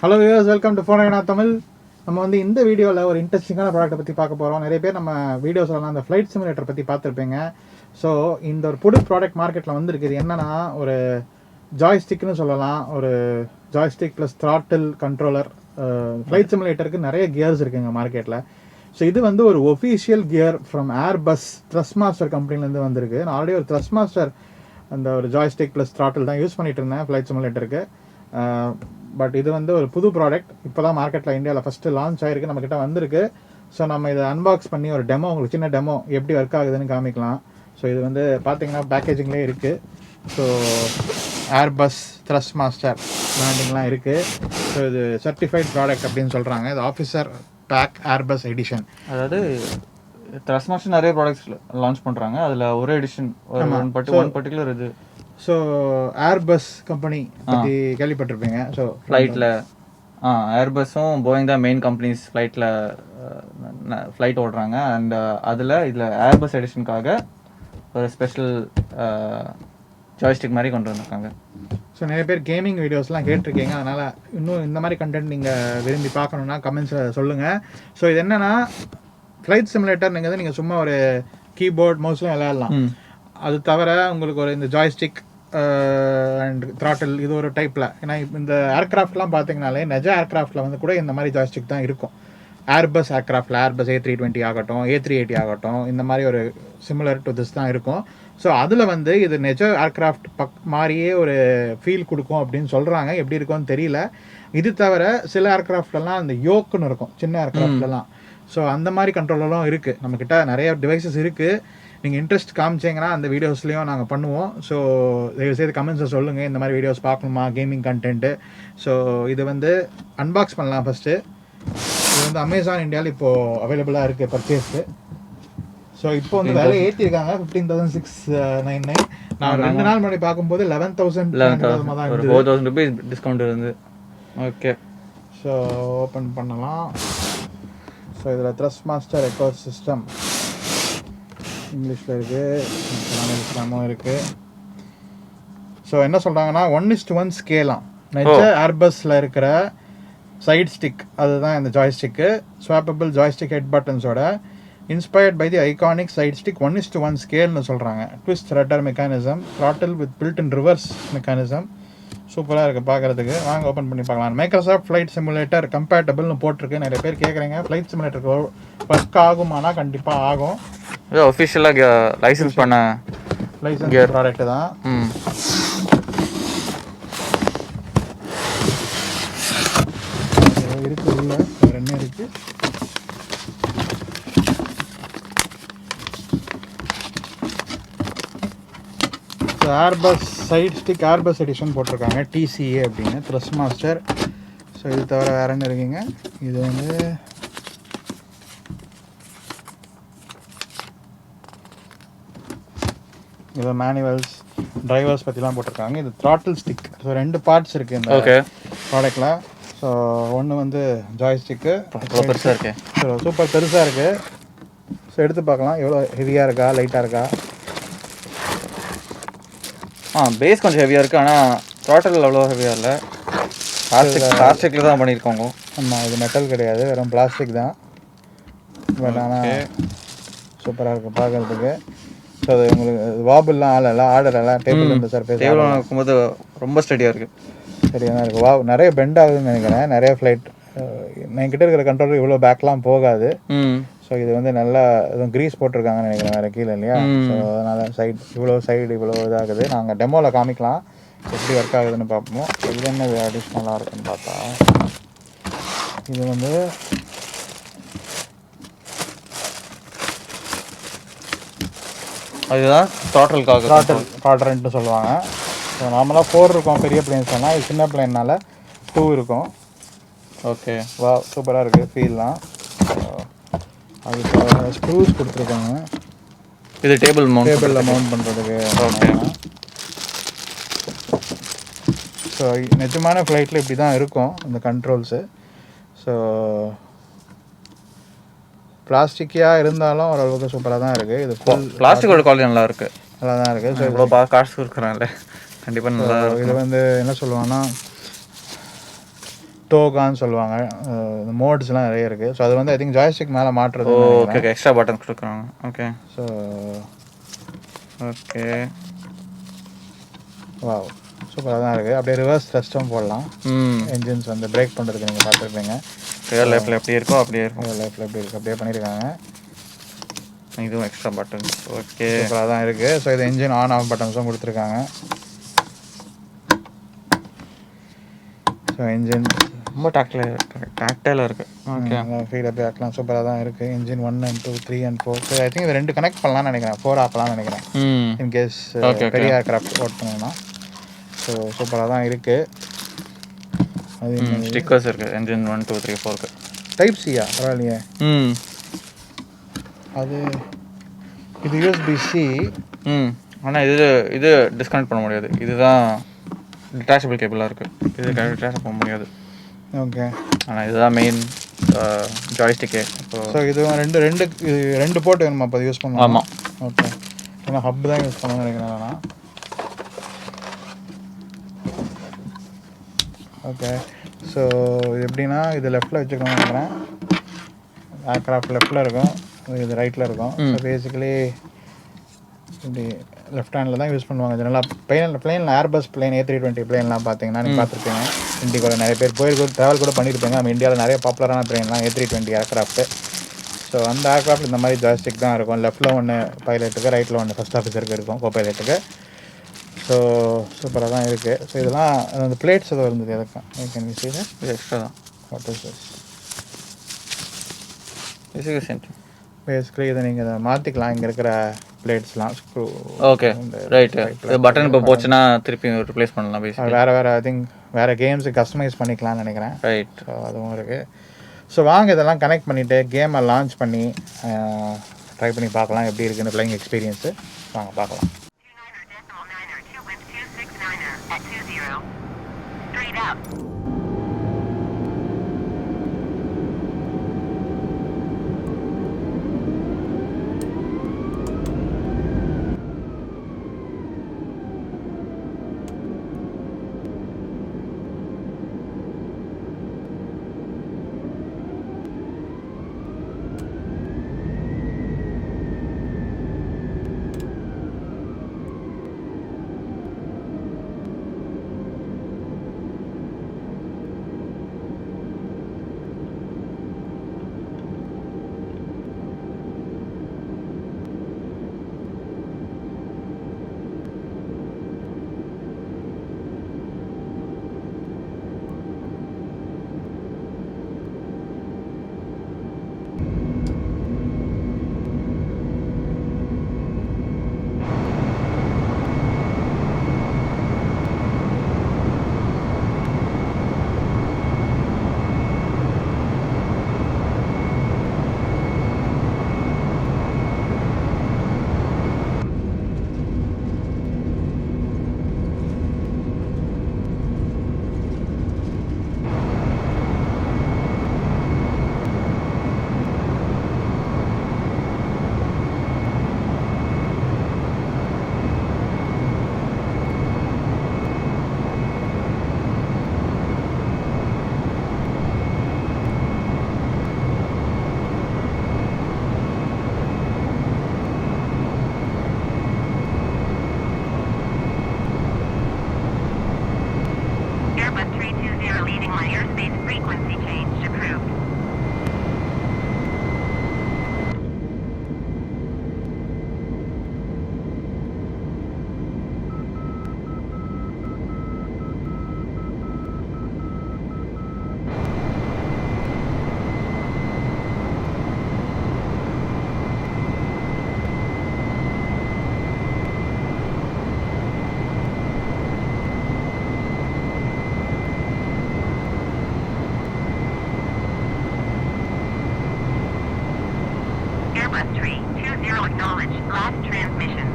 Hello viewers, welcome to phone Tamil. நம்ம வந்து இந்த வீடியோவில் ஒரு இன்ட்ரெஸ்டிங்கான ப்ராடக்ட்டை பற்றி பார்க்க போகிறோம். நிறைய பேர் நம்ம வீடியோஸ்லாம் அந்த ஃப்ளைட் சிமுலேட்டர் பற்றி பார்த்துருப்பீங்க. ஸோ இந்த ஒரு புது ப்ராடக்ட் மார்க்கெட்டில் வந்துருக்கு. இது என்னன்னா ஒரு ஜாய்ஸ்டிக்னு சொல்லலாம். ஒரு joystick plus throttle controller. Flight சிமுலேட்டருக்கு நிறைய கியர்ஸ் இருக்குங்க மார்க்கெட்டில். ஸோ இது வந்து ஒரு official gear from Airbus ThrustMaster கம்பெனிலேருந்து வந்திருக்கு. நான் ஆல்ரெடி ஒரு ThrustMaster அந்த ஒரு ஜாய்ஸ்டிக் ப்ளஸ் த்ராட்டில் தான் யூஸ் பண்ணிட்டு இருந்தேன் ஃப்ளைட் சிமுலேட்டருக்கு. பட் இது வந்து ஒரு புது ப்ராடக்ட். இப்போ தான் மார்க்கெட்டில் இந்தியாவில் ஃபஸ்ட்டு லான்ச் ஆகிருக்கு, நம்மக்கிட்ட வந்திருக்கு. ஸோ நம்ம இதை அன்பாக்ஸ் பண்ணி ஒரு டெமோ, உங்களுக்கு சின்ன டெமோ எப்படி ஒர்க் ஆகுதுன்னு காமிக்கலாம். ஸோ இது வந்து பார்த்தீங்கன்னா பேக்கேஜிங்லேயே இருக்குது. ஸோ ஏர்பஸ் ThrustMaster பிராண்டிங்லாம் இருக்குது. ஸோ இது சர்டிஃபைட் ப்ராடக்ட் அப்படின்னு சொல்கிறாங்க. இது ஆஃபீஸர் பேக் ஏர்பஸ் எடிஷன். அதாவது ThrustMaster நிறைய ப்ராடக்ட்ஸ் லான்ச் பண்ணுறாங்க. அதில் ஒரு எடிஷன் ஒன் பர்டிகுலர் இது. ஸோ ஏர்பஸ் கம்பெனி பற்றி கேள்விப்பட்டிருப்பீங்க. ஸோ ஃப்ளைட்டில் ஏர்பஸும் போயிங் தான் மெயின் கம்பெனிஸ் ஃப்ளைட் ஓடுறாங்க. அண்ட் இதில் ஏர்பஸ் எடிஷனுக்காக ஒரு ஸ்பெஷல் ஜாய்ஸ்டிக் மாதிரி கொண்டு வந்திருக்காங்க. ஸோ நிறைய பேர் கேமிங் வீடியோஸ்லாம் கேட்டிருக்கீங்க. அதனால் இன்னும் இந்த மாதிரி கண்டென்ட் நீங்கள் விரும்பி பார்க்கணுன்னா கமெண்ட்ஸில் சொல்லுங்கள். ஸோ இது என்னென்னா ஃப்ளைட் சிமுலேட்டர் நீங்கள் சும்மா ஒரு கீபோர்ட் மவுஸ்லாம் விளையாடலாம். அது தவிர உங்களுக்கு ஒரு இந்த ஜாய்ஸ்டிக் அண்ட் த்ராட்டில் இது ஒரு டைப்பில். ஏன்னா இந்த ஏர்க்ராஃப்ட்லாம் பார்த்தீங்கனாலே நிஜ ஏர்க்ராஃப்டில் வந்து கூட இந்த மாதிரி ஜாய்ஸ்டிக் தான் இருக்கும். ஏர்பஸ் ஏர்க்ராஃப்டில் ஏர்பஸ் A320 ஆகட்டும், A380 ஆகட்டும், இந்த மாதிரி ஒரு சிமிலர் டு திஸ் தான் இருக்கும். ஸோ அதில் வந்து இது நிஜ ஏர்க்ராஃப்ட் மாதிரியே ஒரு ஃபீல் கொடுக்கும் அப்படின்னு சொல்கிறாங்க. எப்படி இருக்கும்னு தெரியல. இது தவிர சில ஏர்க்ராஃப்ட்லாம் அந்த யோக்குன்னு இருக்கும், சின்ன ஏர்க்ராஃப்ட்லாம். ஸோ அந்த மாதிரி கண்ட்ரோலெலாம் இருக்குது. நம்மக்கிட்ட நிறைய டிவைசஸ் இருக்குது. நீங்கள் இன்ட்ரெஸ்ட் காமிச்சிங்கன்னா அந்த வீடியோஸ்லேயும் நாங்கள் பண்ணுவோம். ஸோ தயவுசெய்து கமெண்ட்ஸை சொல்லுங்கள், இந்த மாதிரி வீடியோஸ் பார்க்கணுமா, கேமிங் கண்டென்ட்டு. ஸோ இது வந்து அன்பாக்ஸ் பண்ணலாம் ஃபஸ்ட்டு. இது வந்து அமேசான் இந்தியாவில் இப்போது அவைலபிளாக இருக்குது பர்ச்சேஸ்க்கு. ஸோ இப்போ வந்து விலை ஏற்றிருக்காங்க 15,699. நான் 2 நாள் முன்னாடி பார்க்கும்போது 11,000 தான் இருந்தது. 4,000 rupees டிஸ்கவுண்ட் இருந்து. ஓகே, ஸோ ஓப்பன் பண்ணலாம். ஸோ இதில் ThrustMaster எக்கோ சிஸ்டம் இங்கிலீஷில் இருக்குது, இங்கிலீஷ்லாமும் இருக்குது. ஸோ என்ன சொல்கிறாங்கன்னா 1:1 ஸ்கேலாம். நெஜ ஏர்பஸில் இருக்கிற சைட் ஸ்டிக் அதுதான் இந்த ஜாய்ஸ்டிக்கு. ஸ்வாப்பபிள் ஜாய்ஸ்டிக் ஹெட் பட்டன்ஸோட inspired by the iconic side stick 1:1 ஸ்கேல்னு சொல்கிறாங்க. Twist rudder mechanism, throttle with built in reverse mechanism. சூப்பராக இருக்குது பார்க்குறதுக்கு. வாங்க ஓப்பன் பண்ணி பார்க்கலாம். மைக்ரோசாஃப்ட் ஃப்ளைட் சிமுலேட்டர் கம்பேட்டபிள்னு போட்டிருக்கு. நிறைய பேர் கேட்குறீங்க ஃப்ளைட் சிமுலேட்டருக்கு ஒர்க் ஆகுமானா கண்டிப்பாக ஆகும். ஒஃபிஷியலாக லைசன்ஸ் பண்ண லைசன்ஸ் ப்ராடக்ட் தான். இருக்கு உள்ள வேறு என்ன இருக்குது. Airbus side stick Airbus edition போட்டிருக்காங்க, TCA அப்படின்னு, ThrustMaster. ஸோ இது தவிர வேறு என்ன இருக்குங்க. இது வந்து இது மேனுவல்ஸ், டிரைவர்ஸ் பற்றிலாம் போட்டிருக்காங்க. இது த்ராட்டில் ஸ்டிக். ஸோ 2 பார்ட்ஸ் இருக்குது இந்த ப்ராடக்டில். ஸோ ஒன்று வந்து ஜாய்ஸ்டிக்கு பெருசாக இருக்குது. ஸோ சூப்பர் பெருசாக இருக்குது. ஸோ எடுத்து பார்க்கலாம் எவ்வளோ ஹெவியாக இருக்கா லைட்டாக இருக்கா. பேஸ் கொஞ்சம் ஹெவியாக இருக்குது, ஆனால் த்ராட்டில் அவ்வளோ ஹெவியாக இல்லை. பிளாஸ்டிக்கில் தான் பண்ணியிருக்கோங்க. ஆமாம், இது மெட்டல் கிடையாது, வெறும் பிளாஸ்டிக் தான். பட் ஆனால் சூப்பராக இருக்குது பார்க்குறதுக்கு. ஸோ அது உங்களுக்கு வாபுல்லாம் ஆடலாம் டேபிள் இந்த சர்ஃபேஸ் இருக்கும்போது ரொம்ப ஸ்டடியாக இருக்குது. சரியாக தான் இருக்குது. நிறைய பெண்ட் ஆகுதுன்னு நினைக்கிறேன். நிறைய ஃப்ளைட் என்கிட்ட இருக்கிற கண்ட்ரோல் இவ்வளோ பேக்லாம் போகாது. ஸோ இது வந்து நல்லா எதுவும் க்ரீஸ் போட்டிருக்காங்கன்னு நினைக்கிறேன் வேறு கீழே இல்லையா. ஸோ அதனால் சைடு இவ்வளோ இதாகுது. நாங்கள் டெமோவில் காமிக்கலாம் எப்படி ஒர்க் ஆகுதுன்னு பார்ப்போம். இது என்ன அடிஷ்னலாக இருக்குன்னு பார்த்தா இது வந்து அதுதான் த்ராட்டல்ன்ட்டு சொல்லுவாங்க. ஸோ நார்மலாக 4 இருக்கும் பெரிய பிளேன்ஸ்லாம். இது சின்ன பிளேன்னால 2 இருக்கும். ஓகே, வா சூப்பராக இருக்குது ஃபீல்லாம். அதுக்கு ஸ்க்ரூஸ் கொடுத்துருக்காங்க. இது டேபிளில் மவுண்ட் பண்ணுறதுக்கு. ஓகே, ஸோ நிஜமான ஃப்ளைட்டில் இப்படி தான் இருக்கும் இந்த கண்ட்ரோல்ஸு. ஸோ பிளாஸ்டிக்காக இருந்தாலும் ஓரளவுக்கு சூப்பராக தான் இருக்குது. இது பிளாஸ்டிக்கோட குவாலிட்டி நல்லா இருக்குது, நல்லா தான் இருக்குது. ஸோ இவ்வளோ காசு இருக்கிறாங்கல்ல கண்டிப்பாக நல்லா. இது வந்து என்ன சொல்லுவாங்கன்னா டோகான்னு சொல்லுவாங்க. இந்த மோட்ஸ்லாம் நிறைய இருக்குது. ஸோ அது வந்து ஐ திங்க் ஜாய்ஸ்டிக் மேலே மாட்டுறது. ஓகே ஓகே, எக்ஸ்ட்ரா பட்டன் கொடுக்குறாங்க. ஓகே. ஸோ ஓகே, வாவ், சூப்பராக தான் இருக்குது. அப்படியே ரிவர்ஸ் த்ரஸ்ட்டும் போடலாம். என்ஜின்ஸ் வந்து பிரேக் பண்ணுறதுக்கு நீங்கள் பார்த்துருப்பீங்க. ரியல் லைஃப்பில் எப்படி இருக்கோ அப்படியே இருக்கும். ரியல் லைஃப்பில் எப்படி இருக்குது அப்படியே பண்ணியிருக்காங்க. இதுவும் எக்ஸ்ட்ரா பட்டன். ஓகே, சூப்பராக தான் இருக்குது. ஸோ இது என்ஜின் ஆன் ஆஃப் பட்டன்ஸும் கொடுத்துருக்காங்க. ஸோ என்ஜின் ரொம்ப டாக்டைலாக இருக்குது. ஓகே, ஃபீல் அப்படியே ஆக்கலாம். சூப்பராக தான் இருக்குது. Engine 1 and 2 3 and 4. So I think இது 2 கனெக்ட் பண்ணலாம்னு நினைக்கிறேன். 4 ஆக்கலாம்னு நினைக்கிறேன், இன்கேஸ் பெரிய ஏர்க்ராஃப்ட் ஓட்டணும்னா. ஸோ சூப்பராக தான் இருக்குது. அது ஸ்டிக்கர்ஸ் இருக்குது என்ஜின் 1 2 3 4க்கு. டைப் சியா? பரவாயில்லையே. அது இது USB-C. ஆனால் இது டிஸ்கனெக்ட் பண்ண முடியாது. இதுதான் டிட்டாச்சபிள் கேபிளாக இருக்குது. இது டிட்டாச் பண்ண முடியாது. ஓகே, ஆனால் இதுதான் மெயின் ஜாய்ஸ்டிக்கே. ஸோ இது ரெண்டு போர்ட் வேணுமா அப்போ யூஸ் பண்ணலாம்? ஆமாம். ஓகே, ஏன்னா ஹப் தான் யூஸ் பண்ணணும்னு நினைக்கிறேன் நான். ஓகே, ஸோ இது எப்படின்னா இது லெஃப்ட்டில் வச்சுக்கணும்னு நினைக்கிறேன். ஏர்க்ராஃப்ட் லெஃப்ட்டில் இருக்கும், இது ரைட்டில் இருக்கும். ஸோ பேசிக்கலி இப்படி லெஃப்ட் ஹேண்டில் தான் யூஸ் பண்ணுவாங்க ஜெனரலாக. பிளேனில் ஏர்பஸ் பிளேன் A320 பிளேன்லாம் பார்த்தீங்கன்னா நீங்கள் பார்த்துருப்பீங்க. இண்டிகோவில் நிறைய பேர் போயிருக்கும், ட்ராவல் கூட பண்ணியிருப்பீங்க. நம்ம இந்தியாவில் நிறைய பாப்புலரான பிளேன்லாம் A320 ஏர்க்ராஃப்ட்டு. ஸோ அந்த ஏர்க்ராஃப்ட் இந்த மாதிரி ஜாய்ஸ்டிக் தான் இருக்கும். லெஃப்ட்டில் ஒன்று பைலட்டுக்கு, ரைட்டில் ஒன்று ஃபஸ்ட் ஆஃபீஸருக்கு இருக்கும், கோ பைலட்டுக்கு. ஸோ சூப்பராக தான் இருக்குது. ஸோ இதெல்லாம் அந்த பிளேட்ஸ் எதுவும் இருந்தது எதுக்கும் கேன் வி see that? இது எக்ஸ்ட்ரா தான். What is this? பேசிக்கலி இதை நீங்கள் இதை மாற்றிக்கலாம். இங்கே இருக்கிற பிளேட்ஸ்லாம் ஸ்க்ரூ. Okay, right. பட்டன் இப்போ போச்சுன்னா திருப்பி ரிப்ளேஸ் பண்ணலாம். பேசிக்கலி வேறு ஐ திங்க் வேறு கேம்ஸுக்கு கஸ்டமைஸ் பண்ணிக்கலாம்னு நினைக்கிறேன். ரைட். ஸோ அதுவும் இருக்குது. ஸோ வாங்க இதெல்லாம் கனெக்ட் பண்ணிவிட்டு கேமை லான்ச் பண்ணி ட்ரை பண்ணி பார்க்கலாம் எப்படி இருக்குன்னு ஃப்ளைங் எக்ஸ்பீரியன்ஸு. வாங்க பார்க்கலாம். Airbus 320 leading my airspace frequency change approved. Airbus 320 acknowledge last transmission.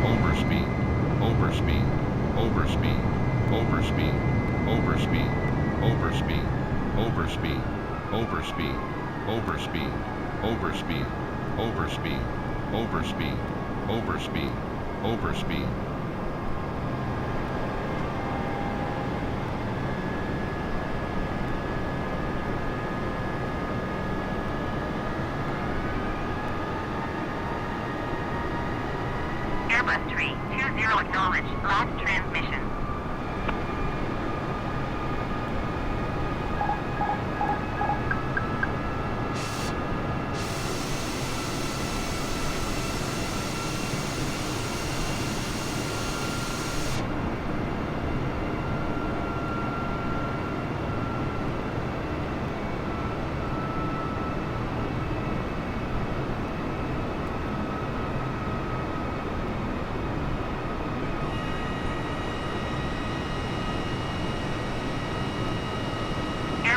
Overspeed, overspeed, overspeed, overspeed, overspeed, overspeed, overspeed, overspeed, overspeed, overspeed, overspeed, overspeed, overspeed, overspeed.